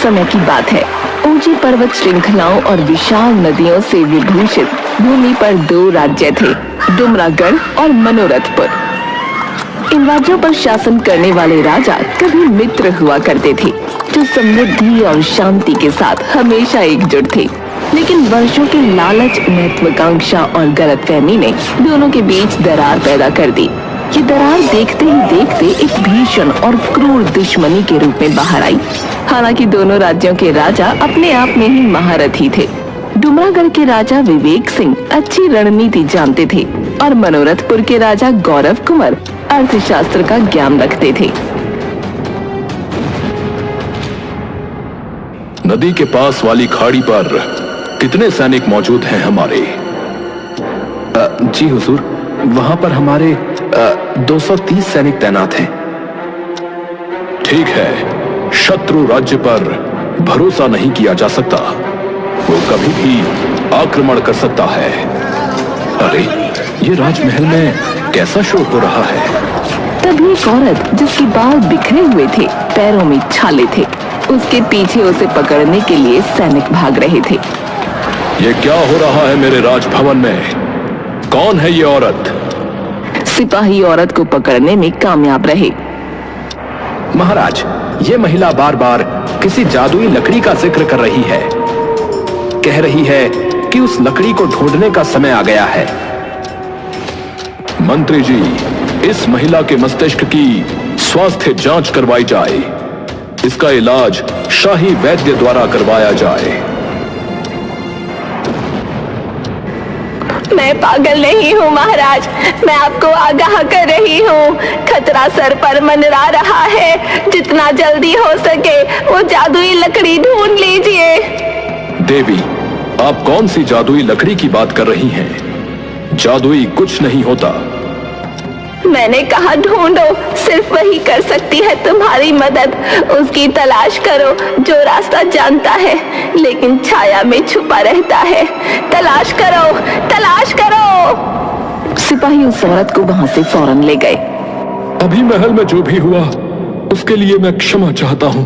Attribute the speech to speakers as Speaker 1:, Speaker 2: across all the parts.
Speaker 1: समय की बात है। ऊंची पर्वत श्रृंखलाओं और विशाल नदियों से विभूषित भूमि पर दो राज्य थे, डुमरागढ़ और मनोरथपुर। इन राज्यों पर शासन करने वाले राजा कभी मित्र हुआ करते थे, जो समृद्धि और शांति के साथ हमेशा एकजुट थे। लेकिन वर्षों के लालच, महत्वाकांक्षा और गलतफहमी ने दोनों के बीच दरार पैदा कर दी। ये दरार देखते ही देखते एक भीषण और क्रूर दुश्मनी के रूप में बाहर आई। हालांकि दोनों राज्यों के राजा अपने आप में ही महारथी थे। डुमरागढ़ के राजा विवेक सिंह अच्छी रणनीति जानते थे और मनोरथपुर के राजा गौरव कुंवर अर्थशास्त्र का ज्ञान रखते थे।
Speaker 2: नदी के पास वाली खाड़ी पर कितने सैनिक मौजूद हैं हमारे?
Speaker 3: जी हुजूर, वहां पर हमारे 230 सैनिक तैनात हैं।
Speaker 2: ठीक है, शत्रु राज्य पर भरोसा नहीं किया जा सकता। वो कभी भी आक्रमण कर सकता है। अरे, ये राजमहल में कैसा शोर हो रहा है?
Speaker 1: तभी एक औरत, जिसके बाल बिखरे हुए थे, पैरों में छाले थे, उसके पीछे उसे पकड़ने के लिए सैनिक भाग रहे थे।
Speaker 2: ये क्या हो रहा है मेरे राजभवन में? कौन है ये औरत?
Speaker 1: सिपाही औरत को पकड़ने में कामयाब रहे।
Speaker 3: महाराज, ये महिला बार बार किसी जादुई लकड़ी का जिक्र कर रही है। कह रही है कि उस लकड़ी को ढूंढने का समय आ गया है।
Speaker 2: मंत्री जी, इस महिला के मस्तिष्क की स्वास्थ्य जांच करवाई जाए। इसका इलाज शाही वैद्य द्वारा करवाया जाए।
Speaker 1: मैं पागल नहीं हूँ महाराज, मैं आपको आगाह कर रही हूँ। खतरा सर पर मंडरा रहा है। जितना जल्दी हो सके वो जादुई लकड़ी ढूंढ लीजिए।
Speaker 2: देवी, आप कौन सी जादुई लकड़ी की बात कर रही हैं? जादुई कुछ नहीं होता।
Speaker 1: मैंने कहा ढूंढो, सिर्फ वही कर सकती है तुम्हारी मदद। उसकी तलाश करो जो रास्ता जानता है लेकिन छाया में छुपा रहता है। तलाश करो, तलाश करो। सिपाही उस औरत को वहां से फौरन ले गए।
Speaker 2: अभी महल में जो भी हुआ उसके लिए मैं क्षमा चाहता हूं।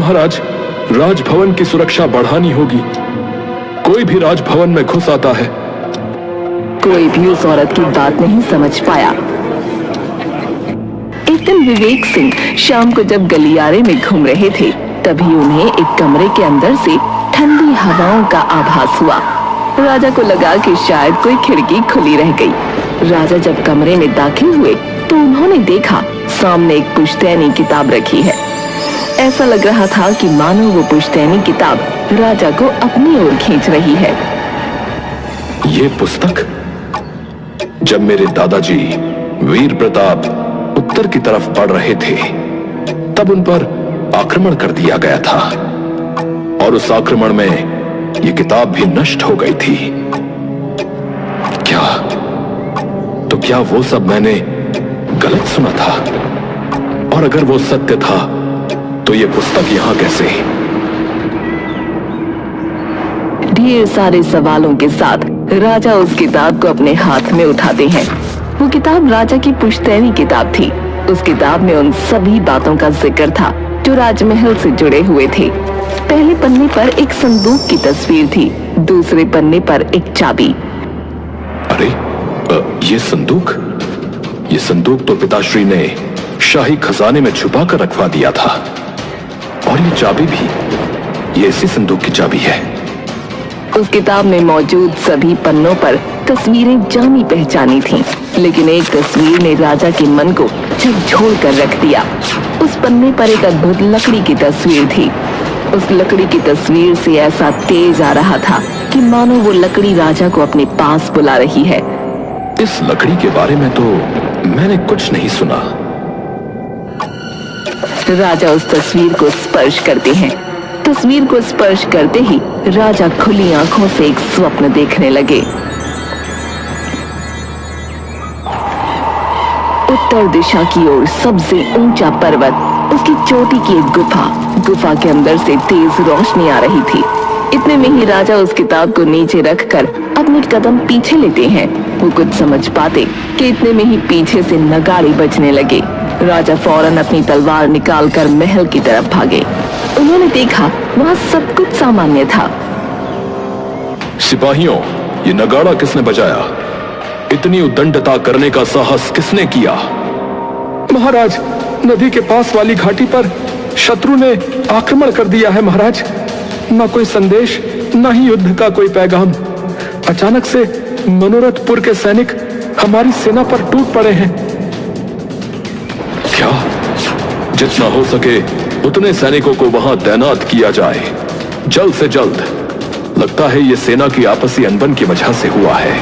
Speaker 2: महाराज, राजभवन की सुरक्षा बढ़ानी होगी। कोई भी राजभवन में घुस आता है।
Speaker 1: कोई भी उस औरत की बात नहीं समझ पाया। एक दिन विवेक सिंह शाम को जब गलियारे में घूम रहे थे, तभी उन्हें एक कमरे के अंदर से ठंडी हवाओं का आभास हुआ। राजा को लगा कि शायद कोई खिड़की खुली रह गई। राजा जब कमरे में दाखिल हुए तो उन्होंने देखा सामने एक पुश्तैनी किताब रखी है। ऐसा लग रहा था कि मानो वो पुश्तैनी किताब राजा को अपनी ओर खींच रही है।
Speaker 2: ये पुस्तक? जब मेरे दादाजी वीर प्रताप उत्तर की तरफ बढ़ रहे थे, तब उन पर आक्रमण कर दिया गया था और उस आक्रमण में ये किताब भी नष्ट हो गई थी। क्या वो सब मैंने गलत सुना था? और अगर वो सत्य था तो ये पुस्तक यहां कैसे?
Speaker 1: ढेर सारे सवालों के साथ राजा उस किताब को अपने हाथ में उठाते हैं। वो किताब राजा की पुश्तैनी किताब थी। उस किताब में उन सभी बातों का जिक्र था जो राजमहल से जुड़े हुए थे। पहले पन्ने पर एक संदूक की तस्वीर थी, दूसरे पन्ने पर एक चाबी।
Speaker 2: अरे, ये संदूक तो पिताश्री ने शाही खजाने में छुपा कर रखवा दिया था। और ये चाबी भी, ये इसी संदूक की चाबी है।
Speaker 1: उस किताब में मौजूद सभी पन्नों पर तस्वीरें जानी पहचानी थीं, लेकिन एक तस्वीर ने राजा के मन को झकझोर कर रख दिया। उस पन्ने पर एक अद्भुत लकड़ी की तस्वीर थी। उस लकड़ी की तस्वीर से ऐसा तेज आ रहा था कि मानो वो लकड़ी राजा को अपने पास बुला रही है।
Speaker 2: इस लकड़ी के बारे में तो मैंने कुछ नहीं सुना।
Speaker 1: राजा उस तस्वीर को स्पर्श करते हैं। तस्वीर को स्पर्श करते ही राजा खुली आंखों से एक स्वप्न देखने लगे। उत्तर दिशा की ओर सबसे ऊंचा पर्वत, उसकी चोटी की एक गुफा के अंदर से तेज रोशनी आ रही थी। इतने में ही राजा उस किताब को नीचे रखकर अपने कदम पीछे लेते हैं। वो कुछ समझ पाते कि इतने में ही पीछे से नगाड़े बजने लगे। राजा फौरन अपनी तलवार निकालकर महल की तरफ भागे। उन्होंने देखा वहां सब कुछ सामान्य था।
Speaker 2: सिपाहियों, ये नगाड़ा किसने बजाया? इतनी उद्दंडता करने का साहस किसने किया?
Speaker 3: महाराज, नदी के पास वाली घाटी पर शत्रु ने आक्रमण कर दिया है महाराज। ना कोई संदेश, ना ही युद्ध का कोई पैगाम। अचानक से मनोरथपुर के सैनिक हमारी सेना पर टूट पड़े हैं।
Speaker 2: क्या? जितना हो सके उतने सैनिकों को वहां तैनात किया जाए, जल्द से जल्द। लगता है ये सेना की आपसी अनबन की वजह से हुआ है।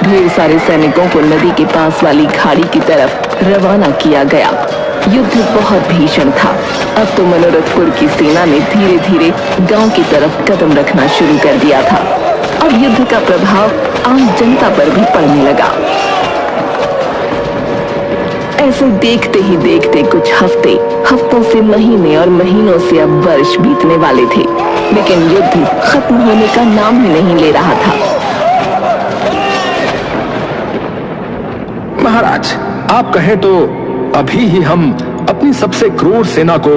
Speaker 1: ढेर सारे सैनिकों को नदी के पास वाली खाड़ी की तरफ रवाना किया गया। युद्ध बहुत भीषण था। अब तो मनोरथपुर की सेना ने धीरे धीरे गांव की तरफ कदम रखना शुरू कर दिया था। अब युद्ध का प्रभाव आम जनता पर भी पड़ने लगा। ऐसे देखते ही देखते कुछ हफ्तों से महीने और महीनों से अब वर्ष बीतने वाले थे, लेकिन युद्ध खत्म होने का नाम ही नहीं ले रहा था।
Speaker 3: महाराज, आप कहें तो अभी ही हम अपनी सबसे क्रूर सेना को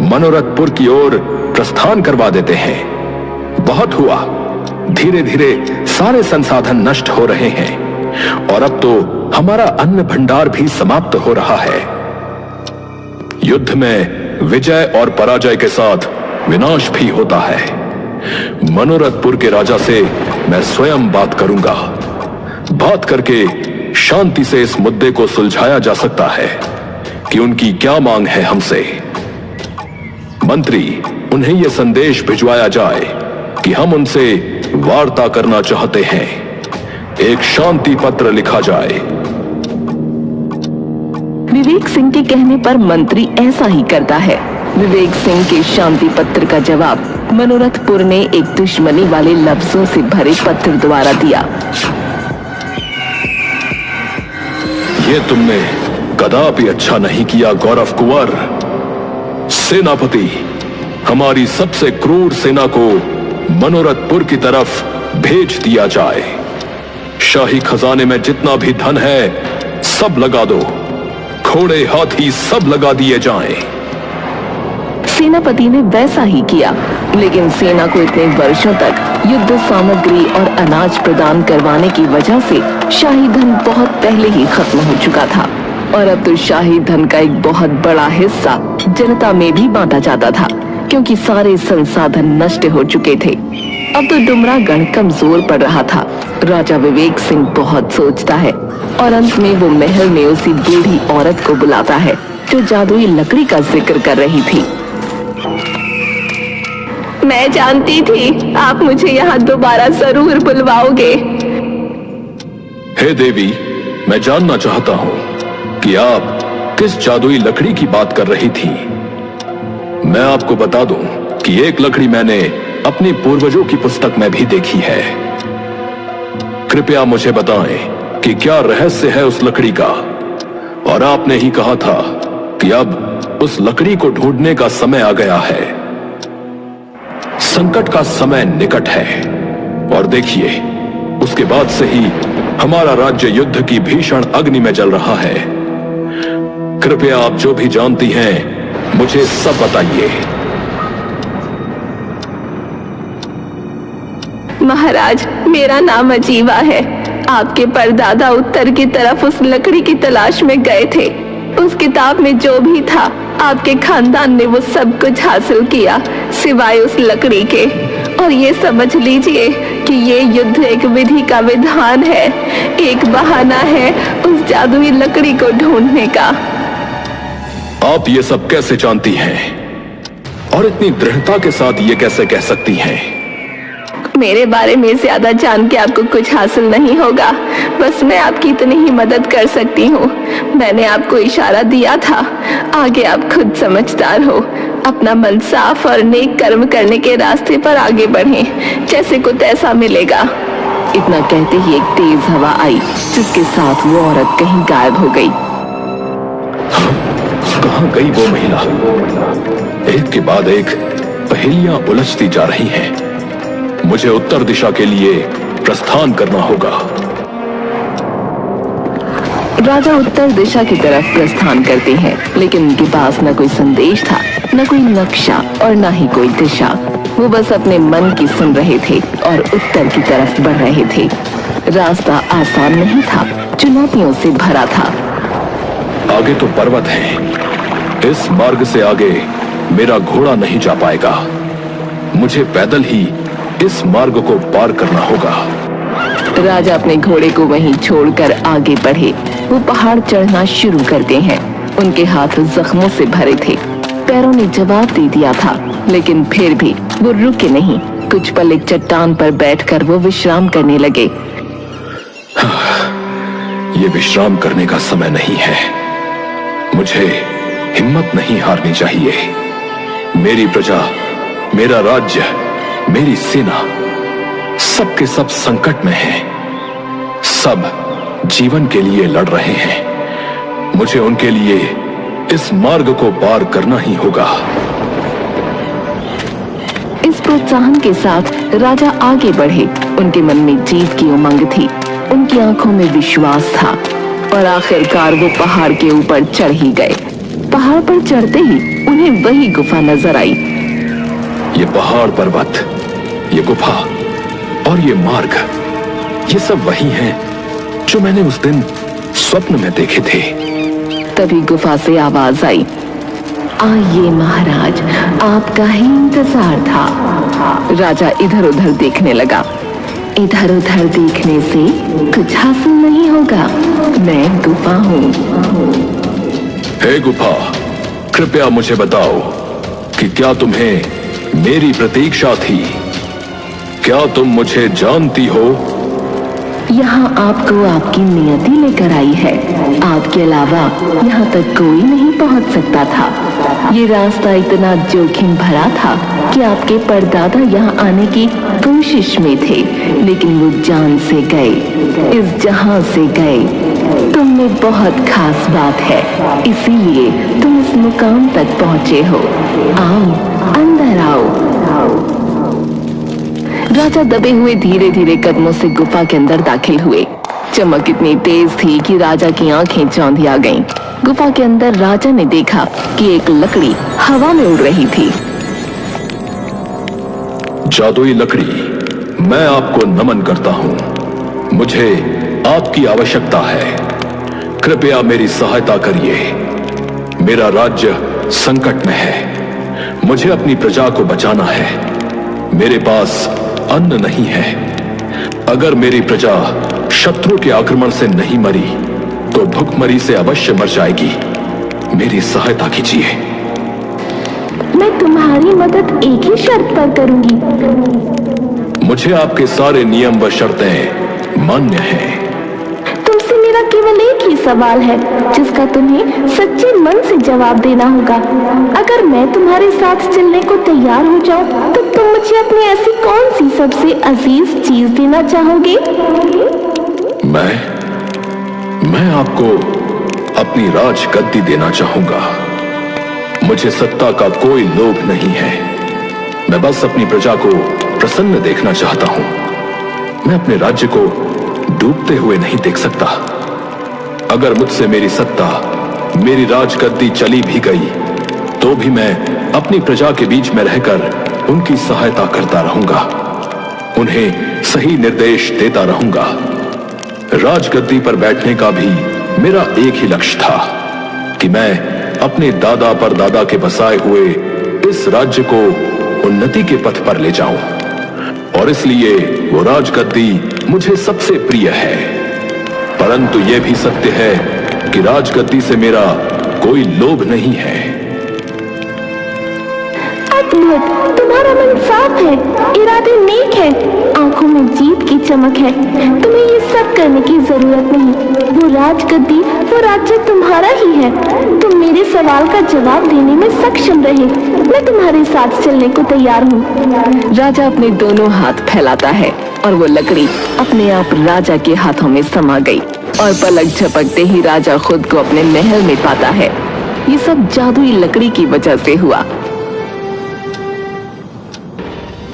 Speaker 3: मनोरथपुर की ओर प्रस्थान करवा देते हैं। बहुत हुआ, धीरे धीरे सारे संसाधन नष्ट हो रहे हैं और अब तो हमारा अन्न भंडार भी समाप्त हो रहा है। युद्ध में विजय और पराजय के साथ विनाश भी होता है। मनोरथपुर के राजा से मैं स्वयं बात करूंगा। बात करके शांति से इस मुद्दे को सुलझाया जा सकता है कि उनकी क्या मांग है हमसे। मंत्री, उन्हें यह संदेश भिजवाया जाए कि हम उनसे वार्ता करना चाहते हैं। एक शांति पत्र लिखा जाए।
Speaker 1: विवेक सिंह के कहने पर मंत्री ऐसा ही करता है। विवेक सिंह के शांति पत्र का जवाब मनोरथपुर ने एक दुश्मनी वाले लफ्जों से भरे पत्र द्वारा दिया।
Speaker 2: ये तुमने कदापि अच्छा नहीं किया गौरव कुंवर। सेनापति, हमारी सबसे क्रूर सेना को मनोरथपुर की तरफ भेज दिया जाए। शाही खजाने में जितना भी धन है सब लगा दो। घोड़े हाथी सब लगा दिए जाएं।
Speaker 1: सेनापति ने वैसा ही किया, लेकिन सेना को इतने वर्षों तक युद्ध सामग्री और अनाज प्रदान करवाने की वजह से शाही धन बहुत पहले ही खत्म हो चुका था और अब तो शाही धन का एक बहुत बड़ा हिस्सा जनता में भी बांटा जाता था, क्योंकि सारे संसाधन नष्ट हो चुके थे। अब तो डुमरागढ़ कमजोर पड़ रहा था। राजा विवेक सिंह बहुत सोचता है और अंत में वो महल में उसी बूढ़ी औरत को बुलाता है जो जादुई लकड़ी का जिक्र कर रही थी। मैं जानती थी आप मुझे यहाँ दोबारा जरूर बुलवाओगे।
Speaker 2: हे देवी, मैं जानना चाहता हूँ कि आप किस जादुई लकड़ी की बात कर रही थी। मैं आपको बता दूं कि एक लकड़ी मैंने अपनी पूर्वजों की पुस्तक में भी देखी है। कृपया मुझे बताएं कि क्या रहस्य है उस लकड़ी का। और आपने ही कहा था कि अब उस लकड़ी को ढूंढने का समय आ गया है। संकट का समय निकट है और देखिए, उसके बाद से ही हमारा राज्य युद्ध की भीषण अग्नि में जल रहा है। कृपया आप जो भी जानती हैं मुझे सब बताइए।
Speaker 1: महाराज, मेरा नाम अजीवा है। आपके परदादा उत्तर की तरफ उस लकड़ी की तलाश में गए थे। उस किताब में जो भी था, आपके खानदान ने वो सब कुछ हासिल किया सिवाय उस लकड़ी के। और ये समझ लीजिए कि ये युद्ध एक विधि का विधान है, एक बहाना है उस जादुई लकड़ी को ढूंढने का।
Speaker 2: आप ये सब कैसे जानती हैं और इतनी दृढ़ता के साथ ये कैसे कह सकती हैं?
Speaker 1: मेरे बारे में ज्यादा जान के आपको कुछ हासिल नहीं होगा। बस मैं आपकी इतनी ही मदद कर सकती हूँ। मैंने आपको इशारा दिया था, आगे आप खुद समझदार हो। अपना मन साफ और नेक कर्म करने के रास्ते पर आगे बढ़ें, जैसे को तैसा मिलेगा। इतना कहते ही एक तेज हवा आई, जिसके साथ वो औरत कहीं गायब हो गई।
Speaker 2: कहाँ गई वो महिला? एक के बाद एक पहेलियां उलझती जा रही हैं। मुझे उत्तर दिशा के लिए प्रस्थान करना होगा।
Speaker 1: राजा उत्तर दिशा की तरफ प्रस्थान करते हैं, लेकिन उनके पास न कोई संदेश था, न कोई नक्शा और न ही कोई दिशा। वो बस अपने मन की सुन रहे थे और उत्तर की तरफ बढ़ रहे थे। रास्ता आसान नहीं था, चुनौतियों से भरा था।
Speaker 2: आगे तो पर्वत है, इस मार्ग से आगे मेरा घोड़ा नहीं जा पाएगा। मुझे पैदल ही इस मार्ग को पार करना होगा।
Speaker 1: राजा अपने घोड़े को वहीं छोड़कर आगे बढ़े। वो पहाड़ चढ़ना शुरू करते हैं। उनके हाथ जख्मों से भरे थे, पैरों ने जवाब दे दिया था, लेकिन फिर भी वो रुके नहीं। कुछ पल एक चट्टान पर बैठकर वो विश्राम करने लगे।
Speaker 2: ये विश्राम करने का समय नहीं है। मुझे हिम्मत नहीं हारनी चाहिए। मेरी प्रजा, मेरा राज्य, मेरी सेना सबके सब संकट में हैं। सब जीवन के लिए लड़ रहे हैं। मुझे उनके लिए इस मार्ग को पार करना ही होगा।
Speaker 1: इस प्रोत्साहन के साथ राजा आगे बढ़े। उनके मन में जीत की उमंग थी, उनकी आंखों में विश्वास था और आखिरकार वो पहाड़ के ऊपर चढ़ ही गए। पहाड़ पर चढ़ते ही उन्हें वही गुफा नजर आई।
Speaker 2: ये पहाड़, पर्वत, ये गुफा और ये मार्ग, ये सब वही हैं जो मैंने उस दिन स्वप्न में देखे थे।
Speaker 1: तभी गुफा से आवाज आई, आइए महाराज, आपका ही इंतजार था। राजा इधर उधर देखने लगा। इधर उधर देखने से कुछ हासिल नहीं होगा, मैं गुफा हूँ।
Speaker 2: हे गुफा, कृपया मुझे बताओ कि क्या तुम्हें मेरी प्रतीक्षा थी? क्या तुम मुझे जानती हो?
Speaker 1: यहाँ आपको आपकी नियति लेकर आई है। आपके अलावा यहाँ तक कोई नहीं पहुँच सकता था। ये रास्ता इतना जोखिम भरा था कि आपके परदादा यहाँ आने की कोशिश में थे, लेकिन वो जान से गए, इस जहां से गए। तुम में बहुत खास बात है, इसीलिए तुम इस मुकाम तक पहुँचे हो। आओ, अंदर आओ। राजा दबे हुए धीरे धीरे कदमों से गुफा के अंदर दाखिल हुए। चमक इतनी तेज थी कि राजा की आंखें चौंधिया गईं। गुफा के अंदर राजा ने देखा कि एक लकड़ी हवा में उड़ रही थी।
Speaker 2: जादुई लकड़ी, मैं आपको नमन करता हूं। मुझे आपकी आवश्यकता है। कृपया मेरी सहायता करिए। मेरा राज्य संकट में है। मुझे अपनी प्रजा को बचाना है। मेरे पास अन्न नहीं है। अगर मेरी प्रजा शत्रु के आक्रमण से नहीं मरी तो भूखमरी से अवश्य मर जाएगी। मेरी सहायता कीजिए।
Speaker 1: मैं तुम्हारी मदद एक ही शर्त पर करूंगी।
Speaker 2: मुझे आपके सारे नियम व शर्तें मान्य हैं।
Speaker 1: तुमसे मेरा केवल एक ही सवाल है, जिसका तुम्हें सच्चे मन से जवाब देना होगा। अगर मैं तुम्हारे साथ चलने को तैयार हो जाऊं, तो तुम मुझे अपनी ऐसी कौन सी सबसे अजीज चीज देना चाहोगे?
Speaker 2: मैं आपको अपनी राज गद्दी देना चाहूंगा। मुझे सत्ता का कोई लोभ नहीं है। मैं बस अपनी प्रजा को प्रसन्न देखना चाहता हूं। मैं अपने राज्य को डूबते हुए नहीं देख सकता। अगर मुझसे मेरी सत्ता, मेरी राजगद्दी चली भी गई, तो भी मैं अपनी प्रजा के बीच में रहकर उनकी सहायता करता रहूंगा। उन्हें सही निर्देश देता रहूंगा। राजगद्दी पर बैठने का भी मेरा एक ही लक्ष्य था कि मैं अपने दादा परदादा के बसाए हुए इस राज्य को उन्नति के पथ पर ले जाऊं, और इसलिए वो राजगद्दी मुझे सबसे प्रिय है। परंतु यह भी सत्य है कि राजगद्दी से मेरा कोई लोभ नहीं है।
Speaker 1: अद्भुत, तुम्हारा मन साफ है, इरादे नेक है, आंखों में जीत की चमक है। तुम्हें ये सब करने की जरूरत नहीं। वो राजगद्दी, वो राज्य तुम्हारा ही है। तुम मेरे सवाल का जवाब देने में सक्षम रहे। मैं तुम्हारे साथ चलने को तैयार हूँ। राजा अपने दोनों हाथ फैलाता है और वो लकड़ी अपने आप राजा के हाथों में समा गई और पलक झपकते ही राजा खुद को अपने महल में पाता है। ये सब जादुई लकड़ी की वजह से हुआ।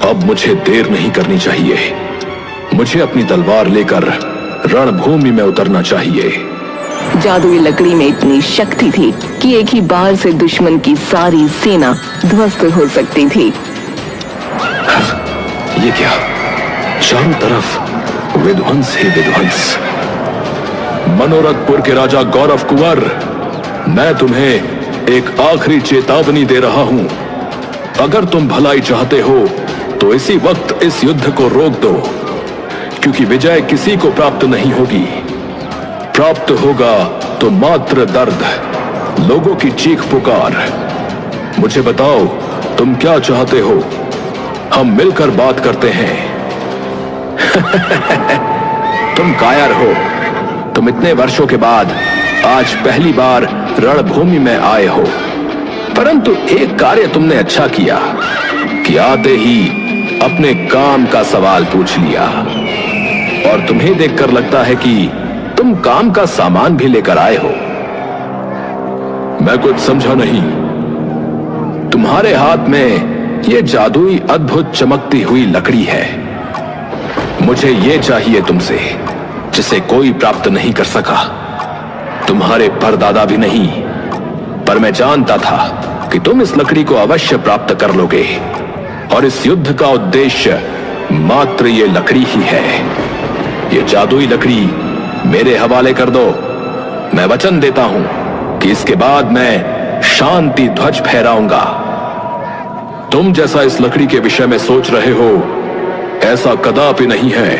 Speaker 2: अब मुझे देर नहीं करनी चाहिए। मुझे अपनी तलवार लेकर रणभूमि में उतरना चाहिए।
Speaker 1: जादुई लकड़ी में इतनी शक्ति थी कि एक ही बार से दुश्मन की सारी सेना ध्वस्त हो सकती थी।
Speaker 2: ये क्या? चारों तरफ विध्वंस ही विध्वंस। मनोरथपुर के राजा गौरव कुंवर, मैं तुम्हें एक आखिरी चेतावनी दे रहा हूं। अगर तुम भलाई चाहते हो तो इसी वक्त इस युद्ध को रोक दो, क्योंकि विजय किसी को प्राप्त नहीं होगी। प्राप्त होगा तो मात्र दर्द, लोगों की चीख पुकार। मुझे बताओ, तुम क्या चाहते हो? हम मिलकर बात करते हैं। तुम कायर हो। तुम इतने वर्षों के बाद आज पहली बार रणभूमि में आए हो, परंतु एक कार्य तुमने अच्छा किया कि आते ही अपने काम का सवाल पूछ लिया। और तुम्हें देखकर लगता है कि तुम काम का सामान भी लेकर आए हो। मैं कुछ समझा नहीं। तुम्हारे हाथ में यह जादुई अद्भुत चमकती हुई लकड़ी है। मुझे यह चाहिए तुमसे, जिसे कोई प्राप्त नहीं कर सका, तुम्हारे परदादा भी नहीं। पर मैं जानता था कि तुम इस लकड़ी को अवश्य प्राप्त कर लोगे, और इस युद्ध का उद्देश्य मात्र ये लकड़ी ही है। ये जादुई लकड़ी मेरे हवाले कर दो। मैं वचन देता हूं कि इसके बाद मैं शांति ध्वज फहराऊंगा। तुम जैसा इस लकड़ी के विषय में सोच रहे हो, ऐसा कदापि नहीं है।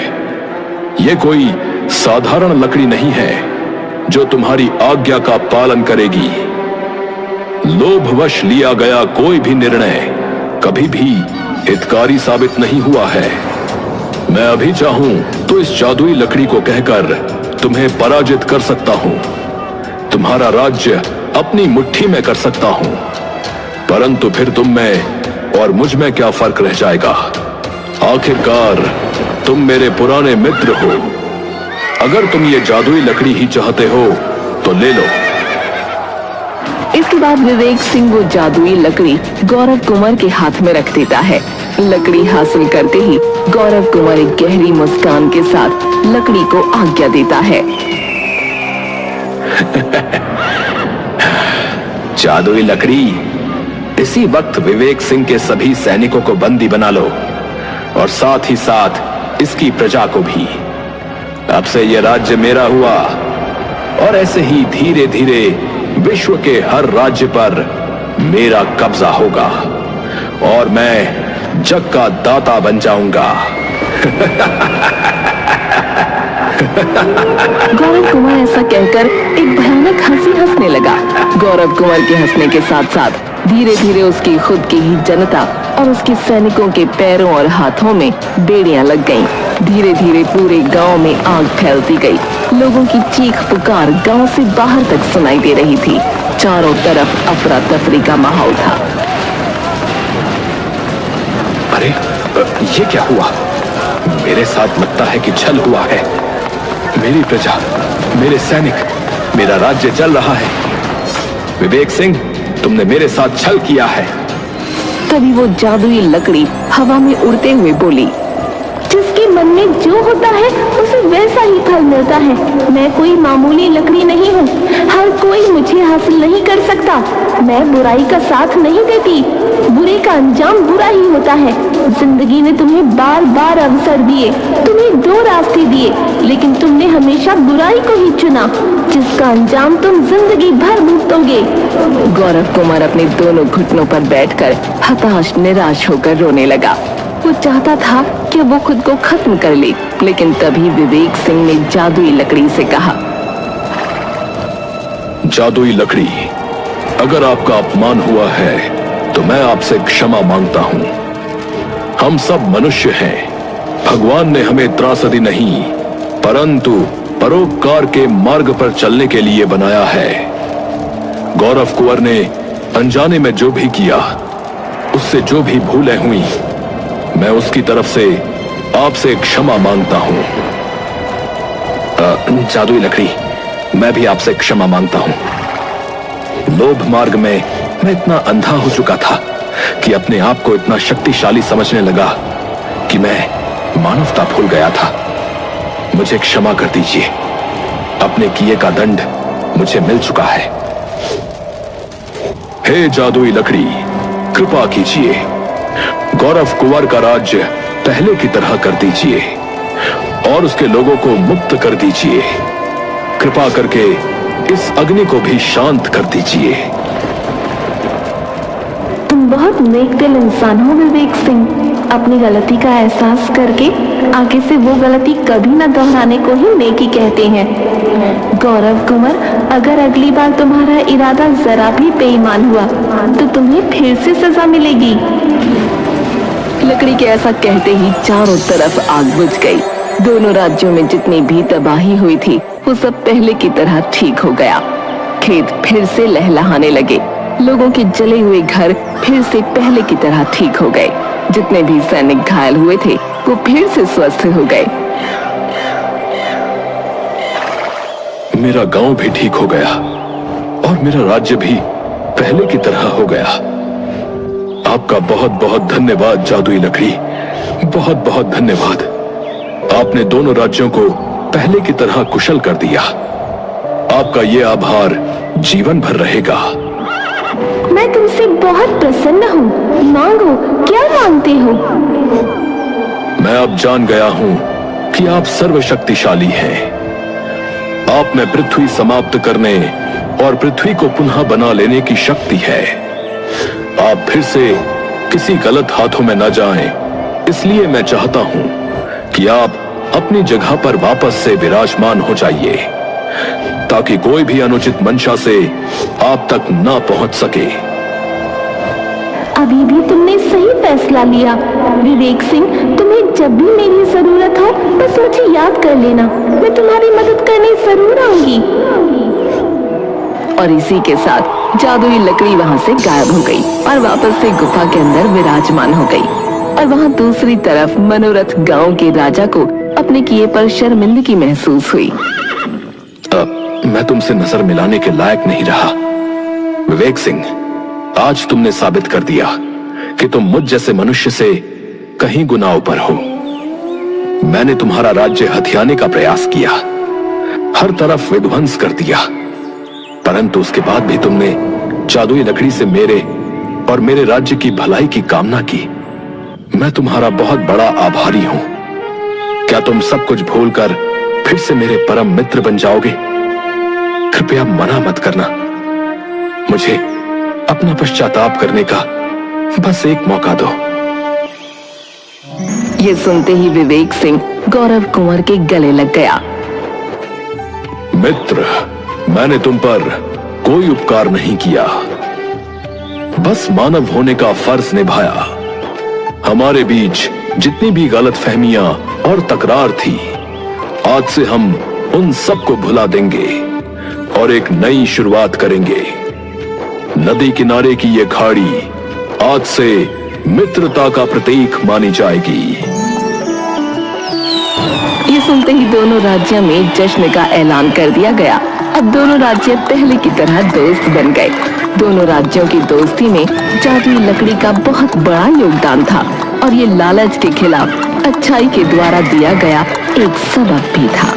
Speaker 2: यह कोई साधारण लकड़ी नहीं है जो तुम्हारी आज्ञा का पालन करेगी। लोभवश लिया गया कोई भी निर्णय कभी भी हितकारी साबित नहीं हुआ है। मैं अभी चाहूं तो इस जादुई लकड़ी को कहकर तुम्हें पराजित कर सकता हूं, तुम्हारा राज्य अपनी मुट्ठी में कर सकता हूं, परंतु फिर तुम में और मुझ में क्या फर्क रह जाएगा? आखिरकार तुम मेरे पुराने मित्र हो। अगर तुम ये जादुई लकड़ी ही चाहते हो तो ले लो।
Speaker 1: इसके बाद विवेक सिंह वो जादुई लकड़ी गौरव कुंवर के हाथ में रख देता है। लकड़ी हासिल करते ही गौरव कुंवर एक गहरी मुस्कान के साथ लकड़ी को आज्ञा देता है।
Speaker 3: जादुई लकड़ी, इसी वक्त विवेक सिंह के सभी सैनिकों को बंदी बना लो, और साथ ही साथ इसकी प्रजा को भी। अब से यह राज्य मेरा हुआ, और ऐसे ही धीरे धीरे विश्व के हर राज्य पर मेरा कब्जा होगा, और मैं जग का दाता बन जाऊंगा।
Speaker 1: गौरव कुंवर ऐसा कहकर एक भयानक हंसी हंसने लगा। गौरव कुंवर के हंसने के साथ साथ धीरे धीरे उसकी खुद की ही जनता और उसके सैनिकों के पैरों और हाथों में बेड़ियां लग गईं। धीरे धीरे पूरे गांव में आग फैलती गई। लोगों की चीख पुकार गांव से बाहर तक सुनाई दे रही थी। चारों तरफ अफरा तफरी का माहौल था।
Speaker 3: अरे, ये क्या हुआ? मेरे साथ लगता है कि छल हुआ है। मेरी प्रजा, मेरे सैनिक, मेरा राज्य जल रहा है। विवेक सिंह, तुमने मेरे साथ छल किया है।
Speaker 1: तभी वो जादुई लकड़ी हवा में उड़ते हुए बोली,
Speaker 4: जिसके मन में जो होता है उसे वैसा ही फल मिलता है। मैं कोई मामूली लकड़ी नहीं हूँ। हर कोई मुझे हासिल नहीं कर सकता। मैं बुराई का साथ नहीं देती। बुरे का अंजाम बुरा ही होता है। जिंदगी ने तुम्हें बार बार अवसर दिए, तुम्हें दो रास्ते दिए, लेकिन तुमने हमेशा बुराई को ही चुना, जिसका अंजाम तुम जिंदगी भर भुगतोगे।
Speaker 1: गौरव कुमार अपने दोनों घुटनों पर बैठकर हताश निराश होकर रोने लगा। वो चाहता था कि वो खुद को खत्म कर ले, लेकिन तभी विवेक सिंह ने जादुई लकड़ी से कहा,
Speaker 2: जादुई लकड़ी, अगर आपका अपमान हुआ है तो मैं आपसे क्षमा मांगता हूं। हम सब मनुष्य हैं। भगवान ने हमें त्रासदी नहीं, परंतु परोपकार के मार्ग पर चलने के लिए बनाया है। गौरव कुंवर ने अनजाने में जो भी किया, उससे जो भी भूलें हुई, मैं उसकी तरफ से आपसे क्षमा मांगता हूं।
Speaker 3: जादुई लकड़ी, मैं भी आपसे क्षमा मांगता हूं। लोभ मार्ग में मैं इतना अंधा हो चुका था कि अपने आप को इतना शक्तिशाली समझने लगा कि मैं मानवता भूल गया था। मुझे क्षमा कर दीजिए। अपने किए का दंड मुझे मिल चुका है। हे जादुई लकड़ी, कृपा कीजिए, गौरव कुंवर का राज्य पहले की तरह कर दीजिए और उसके लोगों को मुक्त कर दीजिए। कृपा करके इस अग्नि को भी शांत कर दीजिए।
Speaker 4: तुम बहुत नेक दिल इंसान हो विवेक सिंह। अपनी गलती का एहसास करके आगे से वो गलती कभी न दोहराने को ही नेकी कहते हैं। गौरव कुंवर, अगर अगली बार तुम्हारा इरादा जरा भी बेईमान हुआ तो तुम्हें फिर से सजा मिलेगी।
Speaker 1: लकड़ी के ऐसा कहते ही चारों तरफ आग बुझ गई। दोनों राज्यों में जितनी भी तबाही हुई थी वो सब पहले की तरह ठीक हो गया। खेत फिर से लहलहाने लगे। लोगों के जले हुए घर फिर से पहले की तरह ठीक हो गए। जितने भी सैनिक घायल हुए थे वो फिर से स्वस्थ हो गए।
Speaker 3: मेरा गांव भी ठीक हो गया और मेरा राज्य भी पहले की तरह हो गया। आपका बहुत बहुत धन्यवाद जादुई लकड़ी, बहुत बहुत धन्यवाद। आपने दोनों राज्यों को पहले की तरह कुशल कर दिया। आपका ये आभार जीवन भर रहेगा।
Speaker 4: मैं तुमसे बहुत प्रसन्न हूँ। मांगो, क्या मांगते हो?
Speaker 3: मैं अब जान गया हूं कि आप सर्वशक्तिशाली हैं। आप में पृथ्वी समाप्त करने और पृथ्वी को पुनः बना लेने की शक्ति है। आप फिर से किसी गलत हाथों में न जाएं, इसलिए मैं चाहता हूं कि आप अपनी जगह पर वापस से विराजमान हो जाइए ताकि कोई भी अनुचित मंशा से आप तक ना पहुंच सके।
Speaker 4: अभी भी तुमने सही फैसला लिया विवेक सिंह। तुम्हें जब भी मेरी जरूरत हो बस मुझे याद कर लेना। मैं तुम्हारी मदद करने जरूर आऊंगी।
Speaker 1: और इसी के साथ जादुई लकड़ी वहां से गायब हो गई और वापस से गुफा के अंदर विराजमान हो गई। और वहां दूसरी तरफ मनोरथ गांव के राजा को अपने किए पर शर्मिंदगी महसूस हुई।
Speaker 3: मैं तुमसे नजर मिलाने के लायक नहीं रहा विवेक सिंह। आज तुमने साबित कर दिया कि तुम मुझ जैसे मनुष्य से कहीं गुना ऊपर हो। मैंने तुम्हारा राज्य हथियाने का प्रयास किया, हर तरफ विध्वंस कर दिया, परंतु उसके बाद भी तुमने जादुई लकड़ी से मेरे और मेरे राज्य की भलाई की कामना की। मैं तुम्हारा बहुत बड़ा आभारी हूं। क्या तुम सब कुछ भूलकर फिर से मेरे परम मित्र बन जाओगे? कृपया मना मत करना। मुझे अपना पश्चाताप करने का बस एक मौका दो।
Speaker 1: ये सुनते ही विवेक सिंह गौरव कुंवर के गले लग गया।
Speaker 3: मित्र, मैंने तुम पर कोई उपकार नहीं किया, बस मानव होने का फर्ज निभाया। हमारे बीच जितनी भी गलतफहमियां और तकरार थी, आज से हम उन सब को भुला देंगे और एक नई शुरुआत करेंगे। नदी किनारे की ये खाड़ी आज से मित्रता का प्रतीक मानी जाएगी।
Speaker 1: ये सुनते ही दोनों राज्यों में जश्न का ऐलान कर दिया गया। अब दोनों राज्य पहले की तरह दोस्त बन गए। दोनों राज्यों की दोस्ती में जादुई लकड़ी का बहुत बड़ा योगदान था और ये लालच के खिलाफ अच्छाई के द्वारा दिया गया एक सबक भी था।